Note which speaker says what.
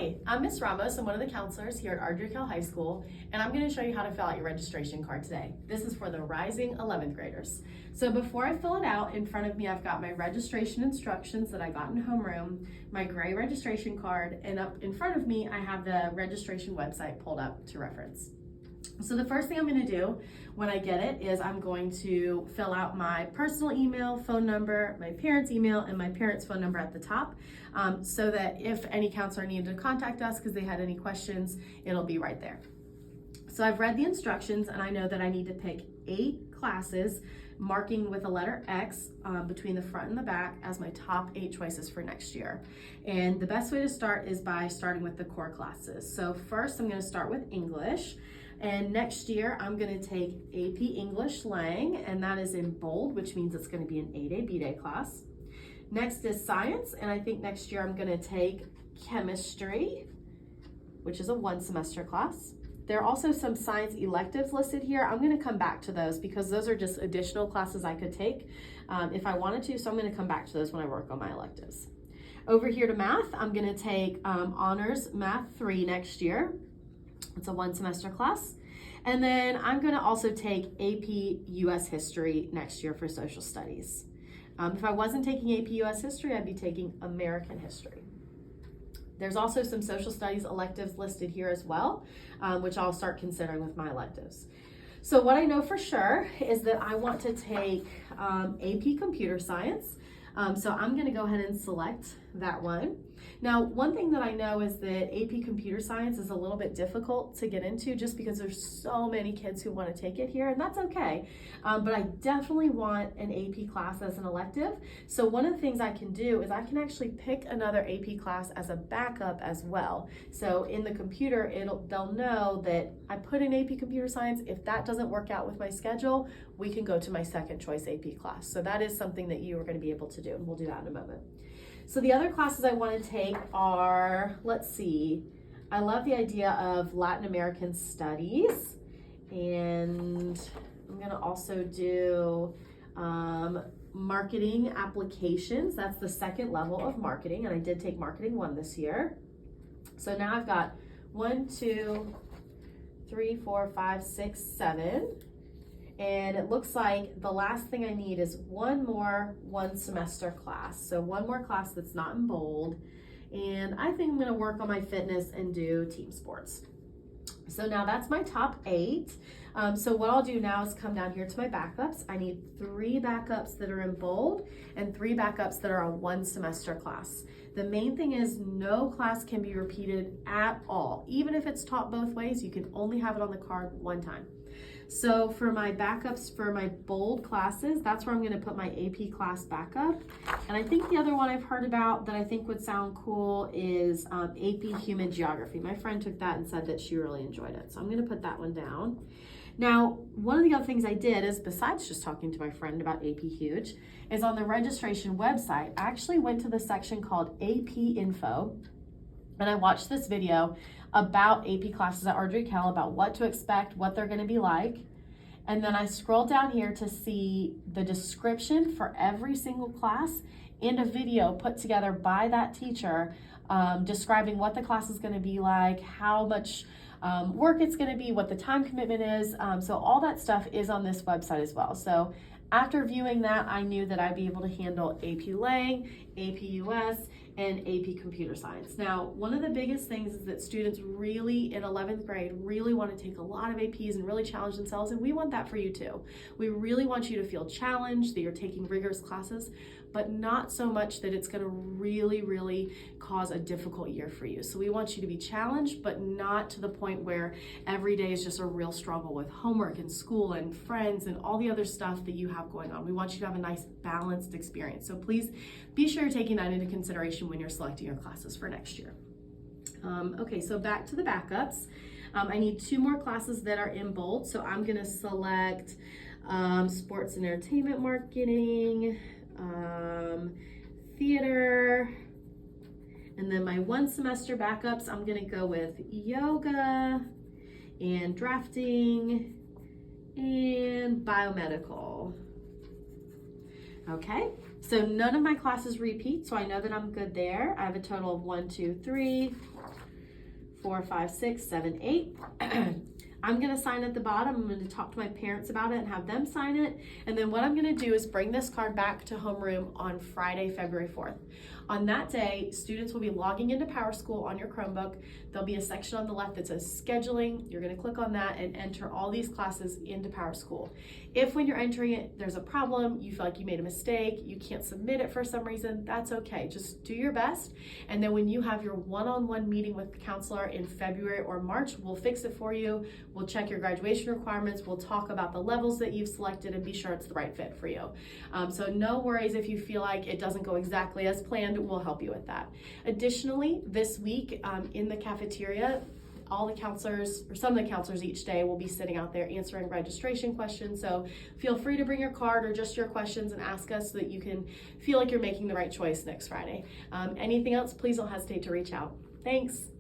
Speaker 1: Hi, I'm Miss Ramos. I'm one of the counselors here at Ardrey Kell High School, and I'm going to show you how to fill out your registration card today. This is for the rising 11th graders. So before I fill it out, in front of me I've got my registration instructions that I got in homeroom, my gray registration card, and up in front of me I have the registration website pulled up to reference. So the first thing I'm going to do when I get it is I'm going to fill out my personal email, phone number, my parents' email, and my parents' phone number at the top, so that if any counselor needed to contact us because they had any questions, it'll be right there. So I've read the instructions and I know that I need to pick 8 classes, marking with a letter X between the front and the back as my top 8 choices for next year. And the best way to start is by starting with the core classes. So first I'm going to start with English. And next year, I'm going to take AP English Lang, and that is in bold, which means it's going to be an A-Day, B-Day class. Next is Science, and I think next year I'm going to take Chemistry, which is a 1-semester class. There are also some science electives listed here. I'm going to come back to those because those are just additional classes I could take if I wanted to, so I'm going to come back to those when I work on my electives. Over here to math, I'm going to take Honors Math 3 next year. It's a 1-semester class. And then I'm going to also take AP US History next year for social studies. If I wasn't taking AP US History, I'd be taking American History. There's also some social studies electives listed here as well, which I'll start considering with my electives. So what I know for sure is that I want to take AP Computer Science. So I'm going to go ahead and select that one. Now, one thing that I know is that AP Computer Science is a little bit difficult to get into just because there's so many kids who want to take it here, and that's okay. But I definitely want an AP class as an elective. So one of the things I can do is I can actually pick another AP class as a backup as well. So in the computer, they'll know that I put in AP Computer Science. If that doesn't work out with my schedule, we can go to my second choice AP class. So that is something that you are going to be able to do, and we'll do that in a moment. So the other classes I want to take are, let's see, I love the idea of Latin American Studies, and I'm going to also do Marketing Applications. That's the second level of marketing, and I did take Marketing 1 this year. So now I've got 1, 2, 3, 4, 5, 6, 7. And it looks like the last thing I need is one more 1-semester class. So one more class that's not in bold. And I think I'm going to work on my fitness and do team sports. So now that's my top 8. So what I'll do now is come down here to my backups. I need 3 backups that are in bold and 3 backups that are a 1-semester class. The main thing is no class can be repeated at all. Even if it's taught both ways, you can only have it on the card one time. So for my backups for my bold classes, that's where I'm going to put my AP class backup. And I think the other one I've heard about that I think would sound cool is AP Human Geography. My friend took that and said that she really enjoyed it. So I'm going to put that one down. Now, one of the other things I did is, besides just talking to my friend about AP Huge, is on the registration website, I actually went to the section called AP Info, and I watched this video about AP classes at Ardrey Kell, about what to expect, what they're going to be like. And then I scrolled down here to see the description for every single class and a video put together by that teacher describing what the class is going to be like, how much work it's going to be, what the time commitment is. So all that stuff is on this website as well. So after viewing that, I knew that I'd be able to handle AP Lang, AP US, and AP Computer Science. Now, one of the biggest things is that students really, in 11th grade, really want to take a lot of APs and really challenge themselves, and we want that for you too. We really want you to feel challenged, that you're taking rigorous classes, but not so much that it's going to really cause a difficult year for you. So we want you to be challenged, but not to the point where every day is just a real struggle with homework and school and friends and all the other stuff that you have going on. We want you to have a nice balanced experience. So please be sure you're taking that into consideration when you're selecting your classes for next year. Okay, so back to the backups. I need 2 more classes that are in bold. So I'm going to select Sports and Entertainment Marketing, Theater, and then my 1-semester backups, I'm going to go with Yoga and Drafting and Biomedical. Okay, so none of my classes repeat, so I know that I'm good there. I have a total of 1, 2, 3, 4, 5, 6, 7, 8. I'm gonna sign at the bottom. I'm gonna talk to my parents about it and have them sign it. And then what I'm gonna do is bring this card back to homeroom on Friday, February 4th. On that day, students will be logging into PowerSchool on your Chromebook. There'll be a section on the left that says scheduling. You're gonna click on that and enter all these classes into PowerSchool. If when you're entering it, there's a problem, you feel like you made a mistake, you can't submit it for some reason, that's okay. Just do your best. And then when you have your one-on-one meeting with the counselor in February or March, we'll fix it for you. We'll check your graduation requirements. We'll talk about the levels that you've selected and be sure it's the right fit for you. So no worries if you feel like it doesn't go exactly as planned, we'll help you with that. Additionally, this week in the cafeteria, all the counselors, or some of the counselors each day, will be sitting out there answering registration questions. So feel free to bring your card or just your questions and ask us so that you can feel like you're making the right choice next Friday. Anything else, please don't hesitate to reach out. Thanks.